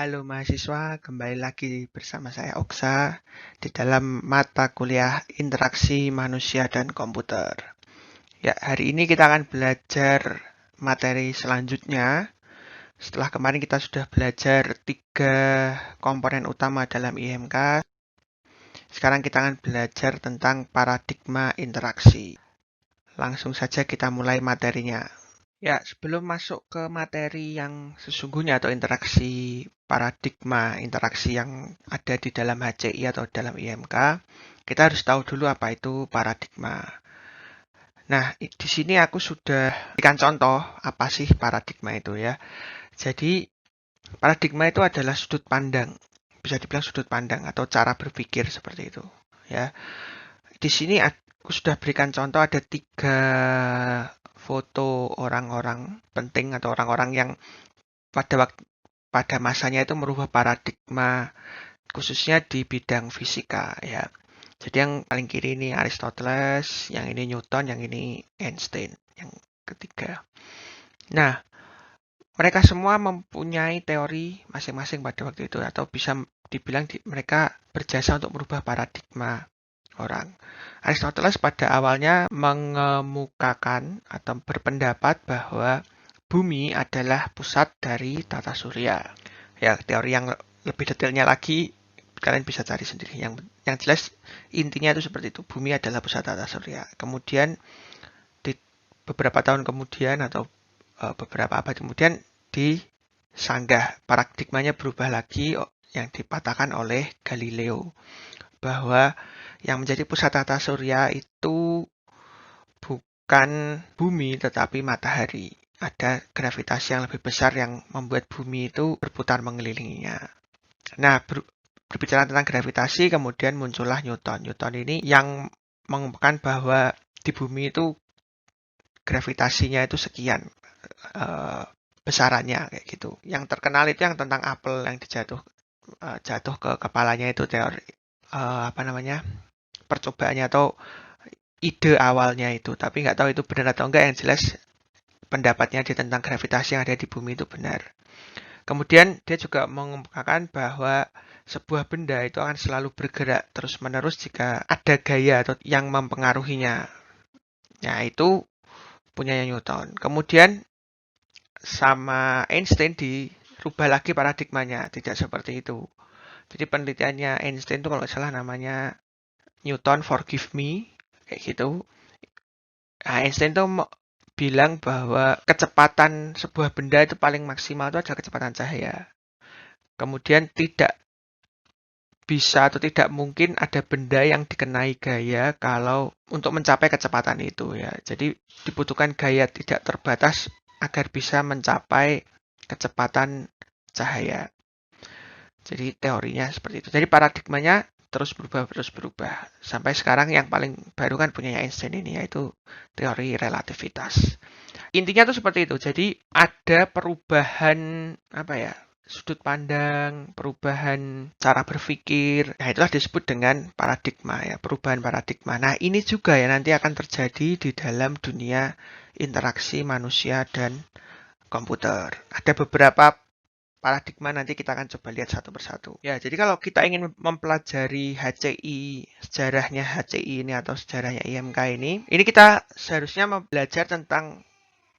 Halo mahasiswa, kembali lagi bersama saya Oksa di dalam mata kuliah Interaksi Manusia dan Komputer. Ya, hari ini kita akan belajar materi selanjutnya. Setelah kemarin kita sudah belajar 3 komponen utama dalam IMK. Sekarang kita akan belajar tentang paradigma interaksi. Langsung saja kita mulai materinya. Ya, sebelum masuk ke materi yang sesungguhnya atau interaksi paradigma interaksi yang ada di dalam HCI atau dalam IMK, kita harus tahu dulu apa itu paradigma. Nah, di sini aku sudah berikan contoh apa sih paradigma itu ya. Jadi, paradigma itu adalah sudut pandang, bisa dibilang sudut pandang atau cara berpikir seperti itu ya. Di sini aku sudah berikan contoh ada 3 foto orang-orang penting atau orang-orang yang pada masanya itu merubah paradigma khususnya di bidang fisika ya. Jadi yang paling kiri ini Aristoteles, yang ini Newton, yang ini Einstein, yang ketiga. Nah, mereka semua mempunyai teori masing-masing pada waktu itu atau bisa dibilang mereka berjasa untuk merubah paradigma orang. Aristoteles pada awalnya mengemukakan atau berpendapat bahwa bumi adalah pusat dari tata surya. Ya, teori yang lebih detailnya lagi kalian bisa cari sendiri. Yang jelas intinya itu seperti itu. Bumi adalah pusat tata surya. Kemudian di beberapa tahun kemudian atau beberapa abad kemudian disanggah, paradigmanya berubah lagi yang dipatahkan oleh Galileo bahwa yang menjadi pusat tata surya itu bukan bumi tetapi matahari. Ada gravitasi yang lebih besar yang membuat bumi itu berputar mengelilinginya. Nah, berbicara tentang gravitasi, kemudian muncullah Newton. Newton ini yang mengumumkan bahwa di bumi itu gravitasinya itu sekian besarannya kayak gitu. Yang terkenal itu yang tentang apel yang jatuh ke kepalanya itu teori percobaannya atau ide awalnya itu. Tapi nggak tahu itu benar atau enggak. Yang jelas pendapatnya dia tentang gravitasi yang ada di bumi itu benar. Kemudian dia juga mengemukakan bahwa sebuah benda itu akan selalu bergerak terus-menerus jika ada gaya atau yang mempengaruhinya. Nah, itu punyanya Newton. Kemudian sama Einstein dirubah lagi paradigmanya, tidak seperti itu. Jadi penelitiannya Einstein itu kalau nggak salah namanya Newton Forgive Me, kayak gitu. Nah, Einstein itu bilang bahwa kecepatan sebuah benda itu paling maksimal itu adalah kecepatan cahaya. Kemudian tidak bisa atau tidak mungkin ada benda yang dikenai gaya kalau untuk mencapai kecepatan itu ya. Jadi dibutuhkan gaya tidak terbatas agar bisa mencapai kecepatan cahaya. Jadi teorinya seperti itu. Jadi paradigmanya terus berubah. Sampai sekarang yang paling baru kan punya Einstein ini yaitu teori relativitas. Intinya tuh seperti itu. Jadi ada perubahan sudut pandang, perubahan cara berpikir. Nah, itulah disebut dengan paradigma ya, perubahan paradigma. Nah, ini juga ya nanti akan terjadi di dalam dunia interaksi manusia dan komputer. Ada beberapa paradigma nanti kita akan coba lihat satu persatu. Ya, jadi kalau kita ingin mempelajari HCI, sejarahnya HCI ini atau sejarahnya IMK ini kita seharusnya belajar tentang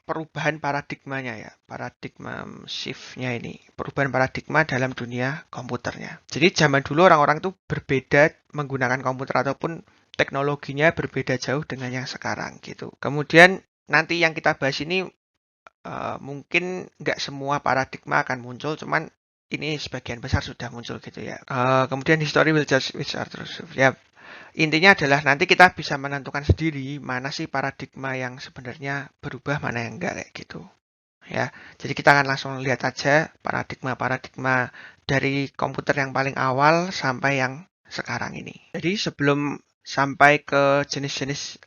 perubahan paradigmanya ya, paradigma shift-nya ini, perubahan paradigma dalam dunia komputernya. Jadi zaman dulu orang-orang tuh berbeda menggunakan komputer ataupun teknologinya berbeda jauh dengan yang sekarang gitu. Kemudian nanti yang kita bahas ini mungkin nggak semua paradigma akan muncul, cuman ini sebagian besar sudah muncul gitu ya. Kemudian history will judge which are true. Ya, intinya adalah nanti kita bisa menentukan sendiri mana sih paradigma yang sebenarnya berubah, mana yang enggak kayak gitu. Ya, jadi kita akan langsung lihat aja paradigma-paradigma dari komputer yang paling awal sampai yang sekarang ini. Jadi sebelum sampai ke jenis-jenis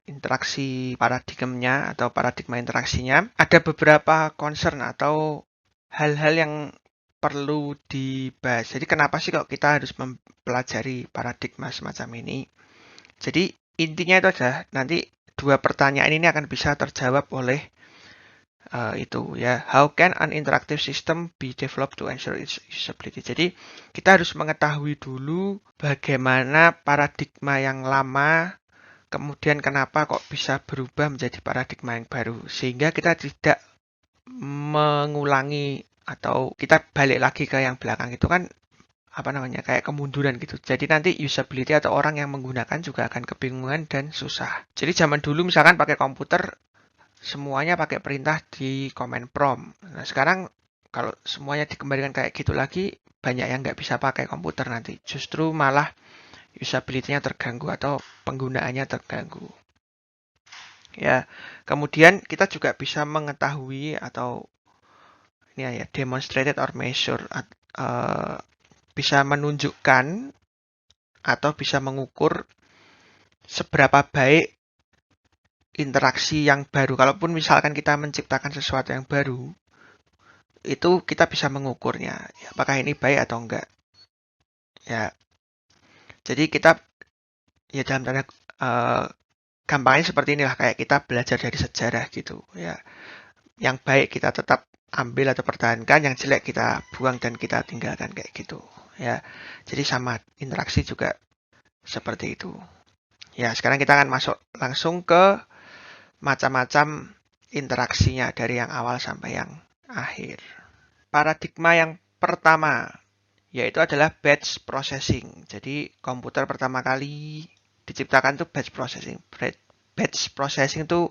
interaksi paradigmanya atau paradigma interaksinya, ada beberapa concern atau hal-hal yang perlu dibahas. Jadi kenapa sih kok kita harus mempelajari paradigma semacam ini? Jadi intinya itu adalah nanti 2 pertanyaan ini akan bisa terjawab oleh Itu ya. How can an interactive system be developed to ensure its usability? Jadi kita harus mengetahui dulu bagaimana paradigma yang lama, kemudian kenapa kok bisa berubah menjadi paradigma yang baru, sehingga kita tidak mengulangi atau kita balik lagi ke yang belakang itu kan kayak kemunduran gitu. Jadi nanti usability atau orang yang menggunakan juga akan kebingungan dan susah. Jadi zaman dulu misalkan pakai komputer semuanya pakai perintah di command prompt. Nah, sekarang kalau semuanya dikembalikan kayak gitu lagi, banyak yang nggak bisa pakai komputer nanti. Justru malah usability-nya terganggu atau penggunaannya terganggu. Ya, kemudian kita juga bisa mengetahui atau ini ya demonstrated or measure bisa menunjukkan atau bisa mengukur seberapa baik interaksi yang baru. Kalaupun misalkan kita menciptakan sesuatu yang baru, itu kita bisa mengukurnya. Apakah ini baik atau enggak. Ya, jadi kita ya dalam tanda gampangnya seperti inilah, kayak kita belajar dari sejarah gitu. Ya, yang baik kita tetap ambil atau pertahankan, yang jelek kita buang dan kita tinggalkan kayak gitu. Ya, jadi sama interaksi juga seperti itu. Ya, sekarang kita akan masuk langsung ke macam-macam interaksinya dari yang awal sampai yang akhir. Paradigma yang pertama yaitu adalah batch processing. Jadi komputer pertama kali diciptakan tuh batch processing. Batch processing itu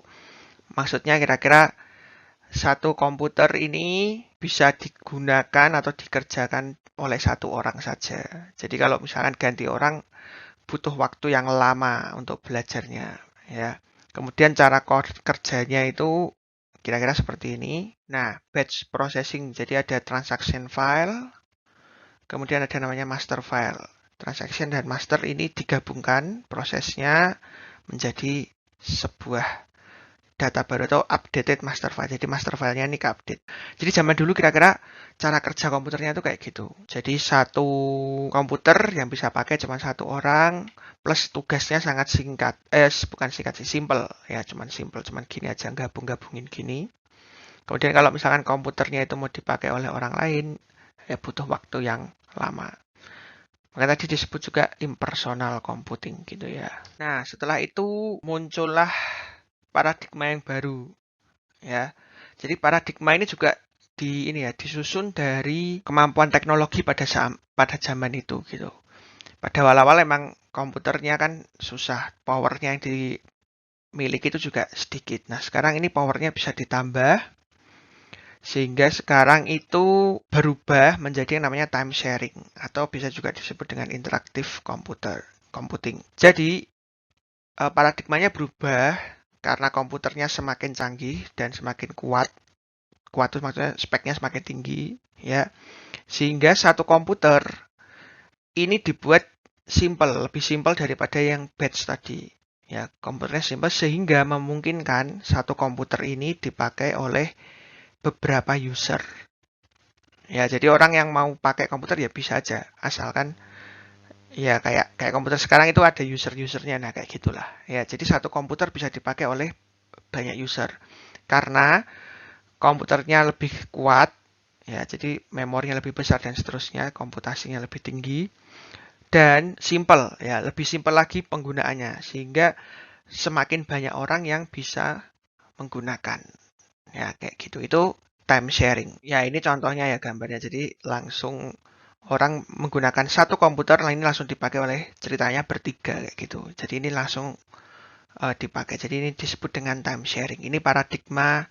maksudnya kira-kira satu komputer ini bisa digunakan atau dikerjakan oleh satu orang saja. Jadi kalau misalkan ganti orang butuh waktu yang lama untuk belajarnya, ya. Kemudian cara kerjanya itu kira-kira seperti ini. Nah, batch processing, jadi ada transaction file, kemudian ada namanya master file. Transaction dan master ini digabungkan prosesnya menjadi sebuah data baru atau updated master file. Jadi master filenya ini ke-update. Jadi zaman dulu kira-kira cara kerja komputernya itu kayak gitu. Jadi satu komputer yang bisa pakai cuma satu orang, plus tugasnya sangat singkat. Bukan singkat sih, simple. Ya, cuman simple. Cuman gini aja, gabung-gabungin gini. Kemudian kalau misalkan komputernya itu mau dipakai oleh orang lain, ya butuh waktu yang lama. Maka tadi disebut juga impersonal computing gitu ya. Nah, setelah itu muncullah paradigma yang baru, ya. Jadi paradigma ini juga disusun dari kemampuan teknologi pada zaman itu gitu. Pada awal-awal emang komputernya kan susah, powernya yang dimiliki itu juga sedikit. Nah, sekarang ini powernya bisa ditambah sehingga sekarang itu berubah menjadi yang namanya time sharing atau bisa juga disebut dengan interactive computing. Jadi paradigmanya berubah karena komputernya semakin canggih dan semakin kuat. Kuat itu maksudnya speknya semakin tinggi, ya. Sehingga satu komputer ini dibuat lebih simple daripada yang batch tadi. Ya, komputernya simple sehingga memungkinkan satu komputer ini dipakai oleh beberapa user. Ya, jadi orang yang mau pakai komputer ya bisa aja, asalkan ya kayak komputer sekarang itu ada user-usernya, nah kayak gitulah. Ya, jadi satu komputer bisa dipakai oleh banyak user karena komputernya lebih kuat, ya, jadi memorinya lebih besar dan seterusnya, komputasinya lebih tinggi dan simple, ya, lebih simple lagi penggunaannya sehingga semakin banyak orang yang bisa menggunakan. Ya, kayak gitu. Itu time sharing. Ya, ini contohnya ya gambarnya. Jadi langsung orang menggunakan satu komputer, ini langsung dipakai oleh ceritanya bertiga kayak gitu. Jadi ini langsung dipakai. Jadi ini disebut dengan time sharing. Ini paradigma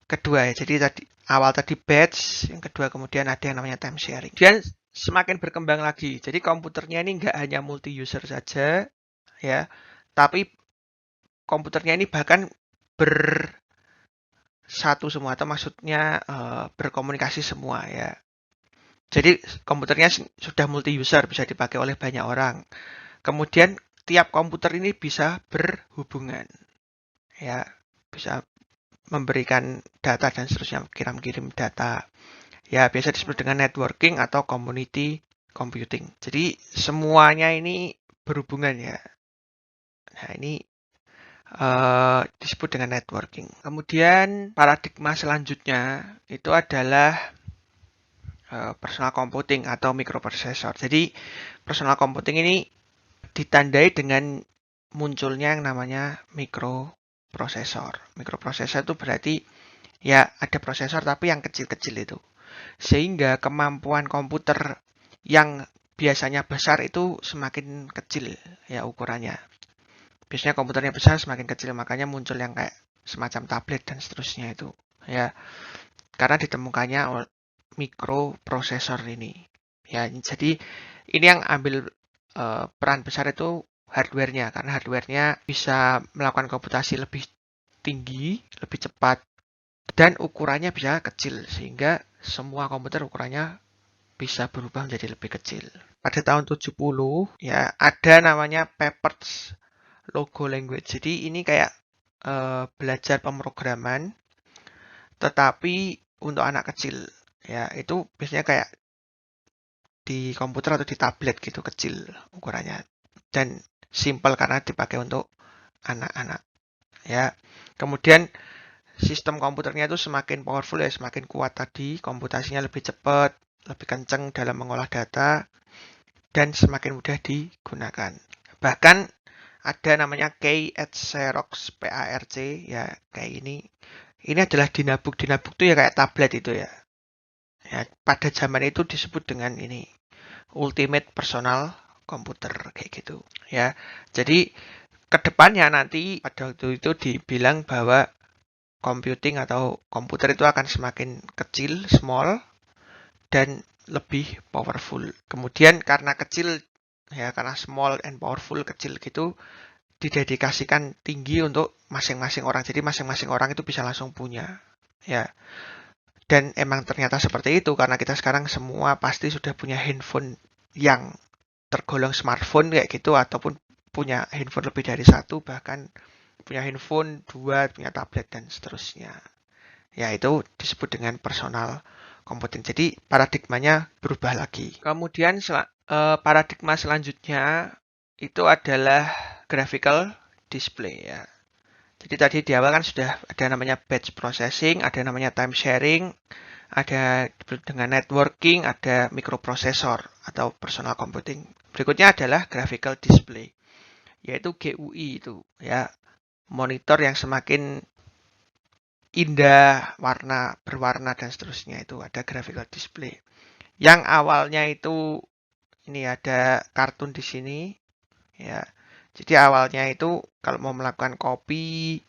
kedua ya. Jadi awal tadi batch, yang kedua kemudian ada yang namanya time sharing. Dan semakin berkembang lagi. Jadi komputernya ini nggak hanya multi user saja, ya, tapi komputernya ini bahkan bersatu semua atau maksudnya berkomunikasi semua ya. Jadi komputernya sudah multi user, bisa dipakai oleh banyak orang. Kemudian tiap komputer ini bisa berhubungan, ya, bisa memberikan data dan seterusnya, kirim data. Ya, biasa disebut dengan networking atau community computing. Jadi semuanya ini berhubungan ya. Nah, ini disebut dengan networking. Kemudian paradigma selanjutnya itu adalah personal computing atau microprocessor. Jadi personal computing ini ditandai dengan munculnya yang namanya microprocessor. Microprocessor itu berarti ya ada prosesor tapi yang kecil-kecil itu. Sehingga kemampuan komputer yang biasanya besar itu semakin kecil ya ukurannya. Biasanya komputernya besar semakin kecil, makanya muncul yang kayak semacam tablet dan seterusnya itu. Ya, karena ditemukannya mikroprosesor ini. Ya, jadi ini yang ambil peran besar itu hardware-nya, karena hardware-nya bisa melakukan komputasi lebih tinggi, lebih cepat, dan ukurannya bisa kecil, sehingga semua komputer ukurannya bisa berubah menjadi lebih kecil. Pada tahun 70, ya ada namanya Pepper's Logo Language. Jadi ini kayak belajar pemrograman, tetapi untuk anak kecil. Ya, itu biasanya kayak di komputer atau di tablet gitu, kecil ukurannya. Dan simple karena dipakai untuk anak-anak. Ya, kemudian sistem komputernya itu semakin powerful ya, semakin kuat tadi, komputasinya lebih cepat, lebih kencang dalam mengolah data, dan semakin mudah digunakan. Bahkan ada namanya Key at Xerox PARC, ya kayak ini. Ini adalah Dinabook. Dinabook itu ya kayak tablet itu ya. Ya, pada zaman itu disebut dengan ini Ultimate Personal Computer kayak gitu. Ya, jadi kedepannya nanti pada waktu itu dibilang bahwa computing atau komputer itu akan semakin kecil, small, dan lebih powerful. Kemudian karena kecil, ya karena small and powerful, kecil gitu, didedikasikan tinggi untuk masing-masing orang. Jadi masing-masing orang itu bisa langsung punya. Ya, dan emang ternyata seperti itu karena kita sekarang semua pasti sudah punya handphone yang tergolong smartphone kayak gitu ataupun punya handphone lebih dari satu, bahkan punya handphone, dua, punya tablet dan seterusnya. Ya, itu disebut dengan personal computing. Jadi paradigmanya berubah lagi. Kemudian paradigma selanjutnya itu adalah graphical display ya. Jadi tadi di awal kan sudah ada namanya batch processing, ada namanya time sharing, ada dengan networking, ada microprocessor atau personal computing. Berikutnya adalah graphical display, yaitu GUI itu ya, monitor yang semakin indah, warna berwarna dan seterusnya itu ada graphical display. Yang awalnya itu ini ada kartun di sini ya. Jadi awalnya itu kalau mau melakukan copy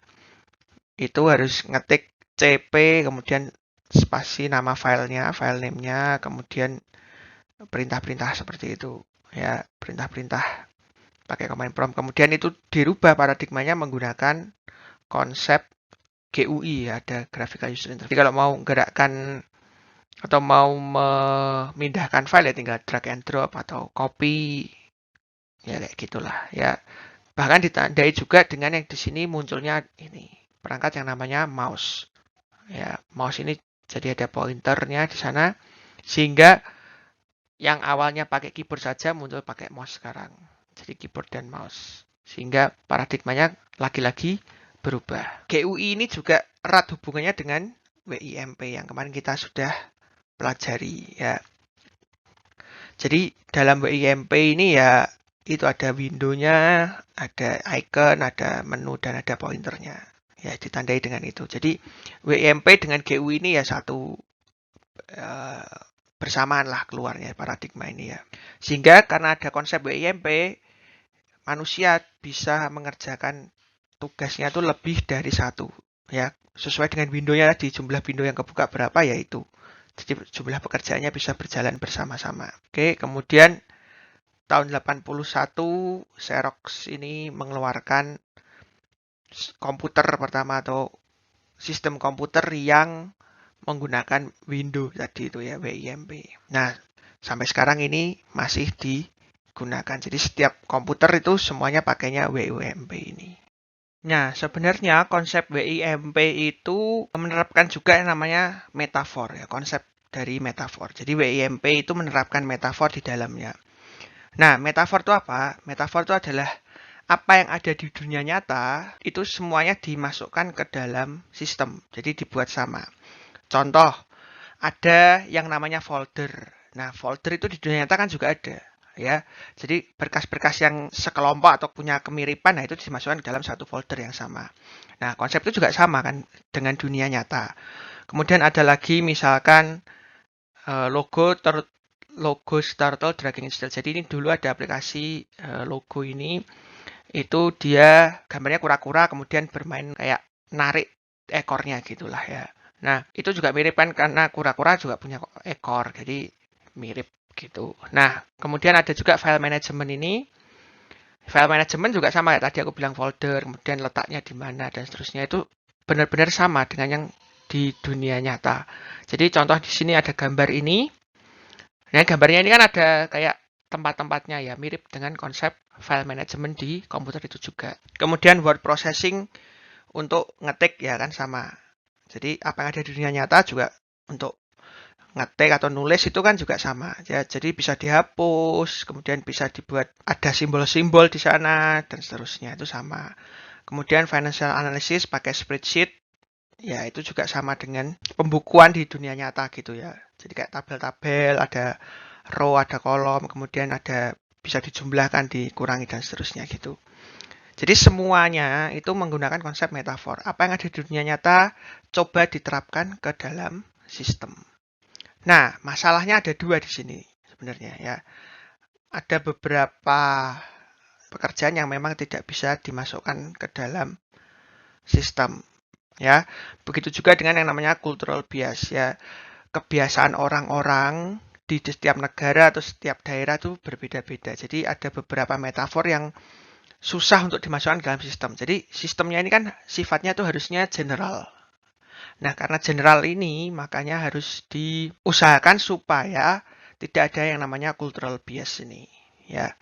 itu harus ngetik CP kemudian spasi nama filenya, file name-nya, kemudian perintah-perintah seperti itu ya, perintah-perintah pakai command prompt. Kemudian itu dirubah paradigmanya menggunakan konsep GUI, ada graphical user interface. Jadi kalau mau gerakkan atau mau memindahkan file ya tinggal drag and drop atau copy ya kayak gitulah ya. Bahkan ditandai juga dengan yang di sini munculnya ini perangkat yang namanya mouse. Ya, mouse ini jadi ada pointernya di sana sehingga yang awalnya pakai keyboard saja muncul pakai mouse sekarang. Jadi keyboard dan mouse. Sehingga paradigmanya lagi-lagi berubah. GUI ini juga erat hubungannya dengan WIMP yang kemarin kita sudah pelajari ya. Jadi dalam WIMP ini ya itu ada window-nya, ada icon, ada menu dan ada pointernya. Ya ditandai dengan itu. Jadi WIMP dengan GUI ini ya satu bersamaan lah keluarnya paradigma ini ya. Sehingga karena ada konsep WIMP, manusia bisa mengerjakan tugasnya itu lebih dari satu ya, sesuai dengan window-nya tadi, jumlah window yang kebuka berapa ya itu. Jadi jumlah pekerjaannya bisa berjalan bersama-sama. Oke, kemudian tahun 81 Xerox ini mengeluarkan komputer pertama atau sistem komputer yang menggunakan window tadi itu ya, WIMP. Nah, sampai sekarang ini masih digunakan. Jadi setiap komputer itu semuanya pakainya WIMP ini. Nah, sebenarnya konsep WIMP itu menerapkan juga yang namanya metafor ya, konsep dari metafor. Jadi WIMP itu menerapkan metafor di dalamnya. Nah, metafor itu apa? Metafor itu adalah apa yang ada di dunia nyata itu semuanya dimasukkan ke dalam sistem. Jadi dibuat sama. Contoh, ada yang namanya folder. Nah, folder itu di dunia nyata kan juga ada, ya. Jadi berkas-berkas yang sekelompok atau punya kemiripan, nah itu dimasukkan ke dalam satu folder yang sama. Nah, konsep itu juga sama kan dengan dunia nyata. Kemudian ada lagi misalkan logo Turtle Dragging Install. Jadi ini dulu ada aplikasi logo ini, itu dia gambarnya kura-kura kemudian bermain kayak narik ekornya gitulah ya. Nah, itu juga mirip kan karena kura-kura juga punya ekor, jadi mirip gitu. Nah, kemudian ada juga file management ini. File management juga sama ya, tadi aku bilang folder, kemudian letaknya di mana dan seterusnya itu benar-benar sama dengan yang di dunia nyata. Jadi contoh di sini ada gambar ini. Nah, gambarnya ini kan ada kayak tempat-tempatnya ya, mirip dengan konsep file management di komputer itu juga. Kemudian word processing untuk ngetik ya kan sama. Jadi apa yang ada di dunia nyata juga untuk ngetik atau nulis itu kan juga sama. Ya, jadi bisa dihapus, kemudian bisa dibuat ada simbol-simbol di sana dan seterusnya itu sama. Kemudian financial analysis pakai spreadsheet, ya itu juga sama dengan pembukuan di dunia nyata gitu ya. Jadi kayak tabel-tabel, ada row, ada kolom, kemudian ada bisa dijumlahkan, dikurangi dan seterusnya gitu. Jadi semuanya itu menggunakan konsep metafor. Apa yang ada di dunia nyata coba diterapkan ke dalam sistem. Nah, masalahnya ada dua di sini sebenarnya ya. Ada beberapa pekerjaan yang memang tidak bisa dimasukkan ke dalam sistem ya. Begitu juga dengan yang namanya cultural bias ya. Kebiasaan orang-orang di setiap negara atau setiap daerah itu berbeda-beda. Jadi ada beberapa metafor yang susah untuk dimasukkan ke dalam sistem. Jadi sistemnya ini kan sifatnya tuh harusnya general. Nah, karena general ini makanya harus diusahakan supaya tidak ada yang namanya cultural bias ini, ya.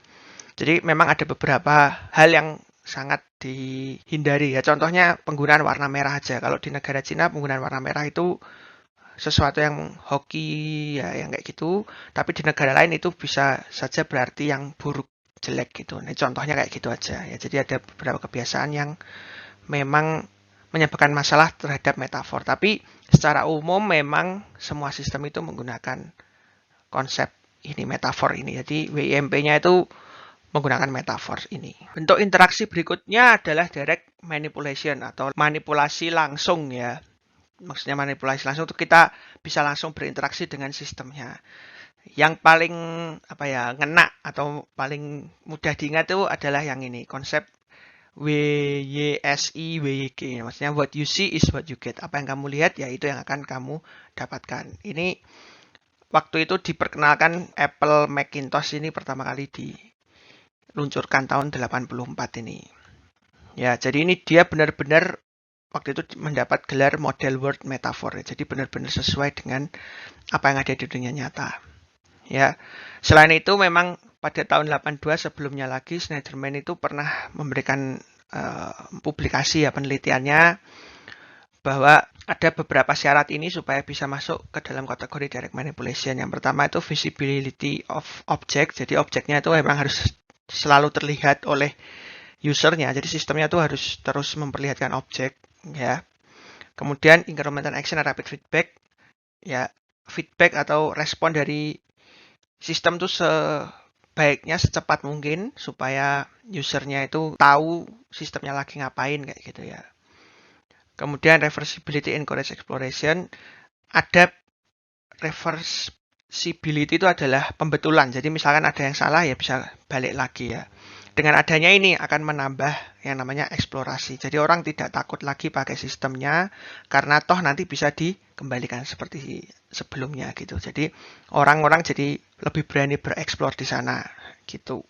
Jadi memang ada beberapa hal yang sangat dihindari ya. Contohnya penggunaan warna merah aja. Kalau di negara Cina penggunaan warna merah itu sesuatu yang hoki ya, yang kayak gitu. Tapi di negara lain itu bisa saja berarti yang buruk, jelek gitu. Nah, contohnya kayak gitu aja ya. Jadi ada beberapa kebiasaan yang memang menyebabkan masalah terhadap metafor. Tapi secara umum memang semua sistem itu menggunakan konsep ini, metafor ini. Jadi WIMP-nya itu menggunakan metafor ini. Bentuk interaksi berikutnya adalah direct manipulation atau manipulasi langsung ya. Maksudnya manipulasi langsung itu kita bisa langsung berinteraksi dengan sistemnya. Yang paling ngena atau paling mudah diingat itu adalah yang ini, konsep WYSI, WYG. Maksudnya what you see is what you get. Apa yang kamu lihat, ya itu yang akan kamu dapatkan. Ini waktu itu diperkenalkan Apple Macintosh ini pertama kali diluncurkan tahun 84 ini. Ya, jadi ini dia benar-benar waktu itu mendapat gelar model word metaphor. Jadi benar-benar sesuai dengan apa yang ada di dunia nyata. Ya, selain itu memang pada tahun 82 sebelumnya lagi Snyderman itu pernah memberikan publikasi ya penelitiannya bahwa ada beberapa syarat ini supaya bisa masuk ke dalam kategori direct manipulation. Yang pertama itu visibility of object. Jadi objeknya itu memang harus selalu terlihat oleh usernya. Jadi sistemnya itu harus terus memperlihatkan objek ya. Kemudian incremental action and rapid feedback ya, feedback atau respon dari sistem itu sebaiknya secepat mungkin supaya usernya itu tahu sistemnya lagi ngapain kayak gitu ya. Kemudian reversibility encourage exploration. Ada reversibility itu adalah pembetulan. Jadi misalkan ada yang salah ya bisa balik lagi ya. Dengan adanya ini akan menambah yang namanya eksplorasi. Jadi orang tidak takut lagi pakai sistemnya karena toh nanti bisa dikembalikan seperti sebelumnya gitu. Jadi orang-orang jadi lebih berani bereksplor di sana gitu.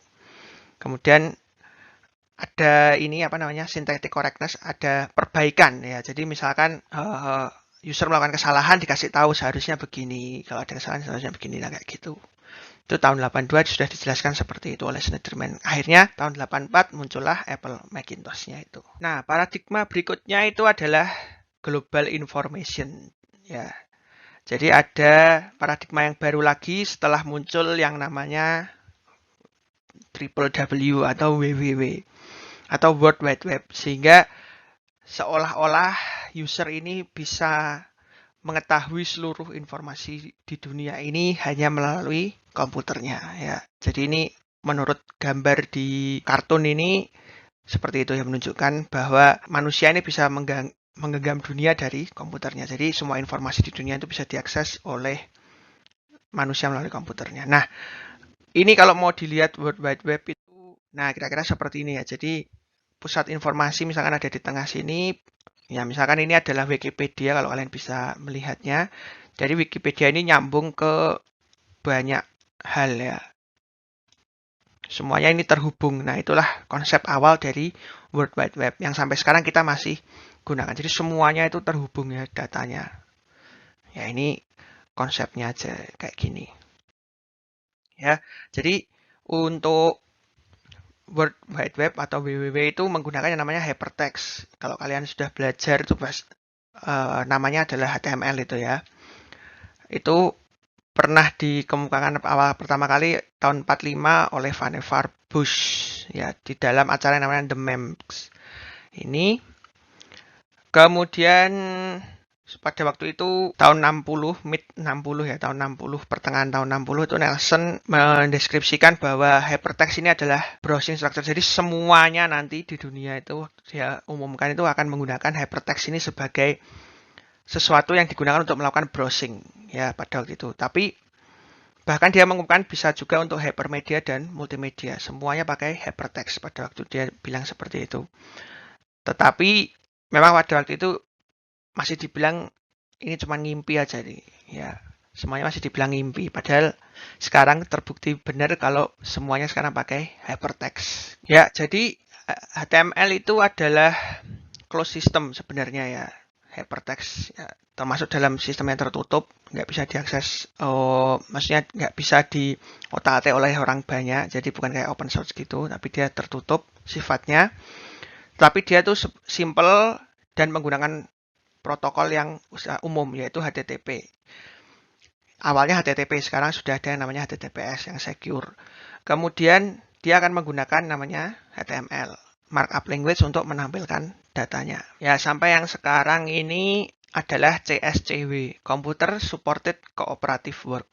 Kemudian ada ini syntactic correctness, ada perbaikan ya. Jadi misalkan user melakukan kesalahan dikasih tahu seharusnya begini, kalau ada kesalahan seharusnya begini lah kayak gitu. Itu tahun 82 sudah dijelaskan seperti itu oleh Snyderman. Akhirnya tahun 84 muncullah Apple Macintosh-nya itu. Nah, paradigma berikutnya itu adalah global information ya. Jadi ada paradigma yang baru lagi setelah muncul yang namanya triple W atau WWW. atau World Wide Web, sehingga seolah-olah user ini bisa mengetahui seluruh informasi di dunia ini hanya melalui komputernya ya. Jadi ini menurut gambar di kartun ini seperti itu, yang menunjukkan bahwa manusia ini bisa menggenggam dunia dari komputernya. Jadi semua informasi di dunia itu bisa diakses oleh manusia melalui komputernya. Nah, ini kalau mau dilihat World Wide Web itu, nah kira-kira seperti ini ya. Jadi pusat informasi misalkan ada di tengah sini. Ya, misalkan ini adalah Wikipedia kalau kalian bisa melihatnya. Jadi Wikipedia ini nyambung ke banyak hal ya. Semuanya ini terhubung. Nah, itulah konsep awal dari World Wide Web yang sampai sekarang kita masih gunakan. Jadi semuanya itu terhubung ya datanya. Ya, ini konsepnya aja kayak gini. Ya, jadi untuk World Wide Web atau WWW itu menggunakan yang namanya hypertext. Kalau kalian sudah belajar itu namanya adalah HTML itu ya. Itu pernah dikemukakan awal pertama kali tahun 45 oleh Vannevar Bush ya di dalam acara yang namanya The Mems. Ini kemudian pada waktu itu tahun 60, mid 60 ya, tahun 60, pertengahan tahun 60 itu Nelson mendeskripsikan bahwa hypertext ini adalah browsing structure. Jadi semuanya nanti di dunia itu dia umumkan itu akan menggunakan hypertext ini sebagai sesuatu yang digunakan untuk melakukan browsing ya pada waktu itu. Tapi bahkan dia mengumumkan bisa juga untuk hypermedia dan multimedia. Semuanya pakai hypertext pada waktu dia bilang seperti itu. Tetapi memang pada waktu itu masih dibilang ini cuma ngimpi aja nih. Ya, semuanya masih dibilang ngimpi. Padahal sekarang terbukti benar kalau semuanya sekarang pakai hypertext. Ya, jadi HTML itu adalah closed system sebenarnya ya. Hypertext ya, termasuk dalam sistem yang tertutup, nggak bisa diakses, maksudnya nggak bisa diotak-atik oleh orang banyak, jadi bukan kayak open source gitu, tapi dia tertutup sifatnya. Tapi dia tuh simple dan menggunakan protokol yang umum, yaitu HTTP. Awalnya HTTP, sekarang sudah ada yang namanya HTTPS yang secure. Kemudian dia akan menggunakan namanya HTML, markup language untuk menampilkan datanya. Ya, sampai yang sekarang ini adalah CSCW, Computer Supported Cooperative Work.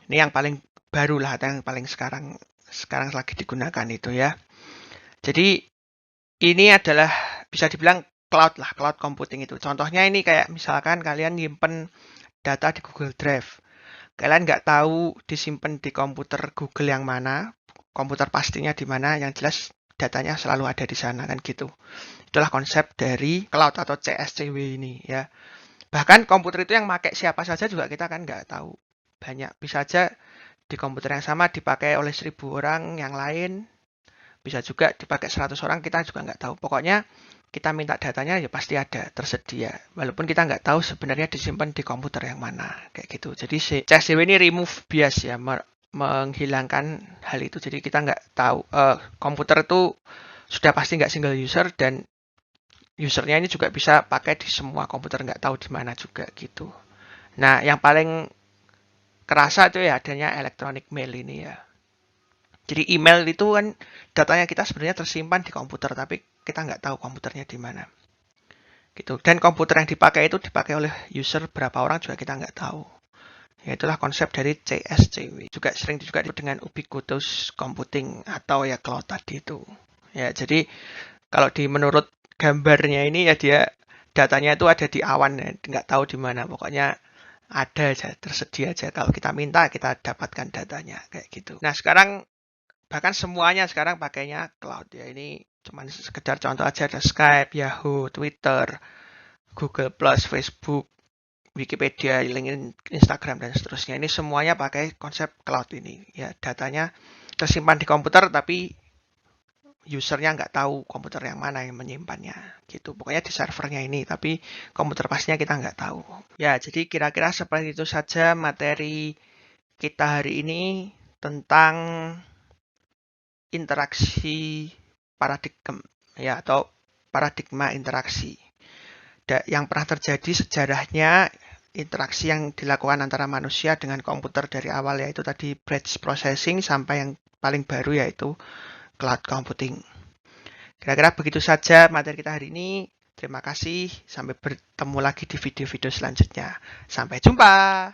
Ini yang paling baru lah, yang paling sekarang lagi digunakan itu ya. Jadi ini adalah bisa dibilang cloud lah, cloud computing itu. Contohnya ini kayak misalkan kalian nyimpen data di Google Drive. Kalian nggak tahu disimpan di komputer Google yang mana, komputer pastinya di mana, yang jelas datanya selalu ada di sana kan gitu. Itulah konsep dari cloud atau CSCW ini ya. Bahkan komputer itu yang pakai siapa saja juga kita kan nggak tahu. Banyak, bisa aja di komputer yang sama dipakai oleh 1000 orang yang lain, bisa juga dipakai 100 orang, kita juga nggak tahu. Pokoknya kita minta datanya ya pasti ada, tersedia. Walaupun kita nggak tahu sebenarnya disimpan di komputer yang mana, kayak gitu. Jadi CSCW ini remove bias ya, menghilangkan hal itu. Jadi kita nggak tahu, komputer itu sudah pasti nggak single user dan usernya ini juga bisa pakai di semua komputer, nggak tahu di mana juga gitu. Nah, yang paling kerasa itu ya adanya electronic mail ini ya. Jadi email itu kan datanya kita sebenarnya tersimpan di komputer, tapi kita nggak tahu komputernya di mana. Gitu. Dan komputer yang dipakai itu dipakai oleh user berapa orang juga kita nggak tahu. Ya, itulah konsep dari CSCW. Juga sering juga dengan ubiquitous computing atau ya cloud tadi itu. Ya, jadi kalau menurut gambarnya ini ya dia datanya itu ada di awan ya, nggak tahu di mana. Pokoknya ada aja, tersedia aja. Kalau kita minta kita dapatkan datanya kayak gitu. Nah, sekarang bahkan semuanya sekarang pakainya cloud ya. Ini cuma sekedar contoh aja, ada Skype, Yahoo, Twitter, Google+, Facebook, Wikipedia, LinkedIn, Instagram, dan seterusnya. Ini semuanya pakai konsep cloud ini. Ya, datanya tersimpan di komputer, tapi usernya nggak tahu komputer yang mana yang menyimpannya. Gitu. Pokoknya di servernya ini, tapi komputer pastinya kita nggak tahu. Ya, jadi kira-kira seperti itu saja materi kita hari ini tentang interaksi paradigma ya, atau paradigma interaksi. Yang pernah terjadi sejarahnya interaksi yang dilakukan antara manusia dengan komputer dari awal, yaitu tadi batch processing, sampai yang paling baru yaitu cloud computing. Kira-kira begitu saja materi kita hari ini. Terima kasih. Sampai bertemu lagi di video-video selanjutnya. Sampai jumpa.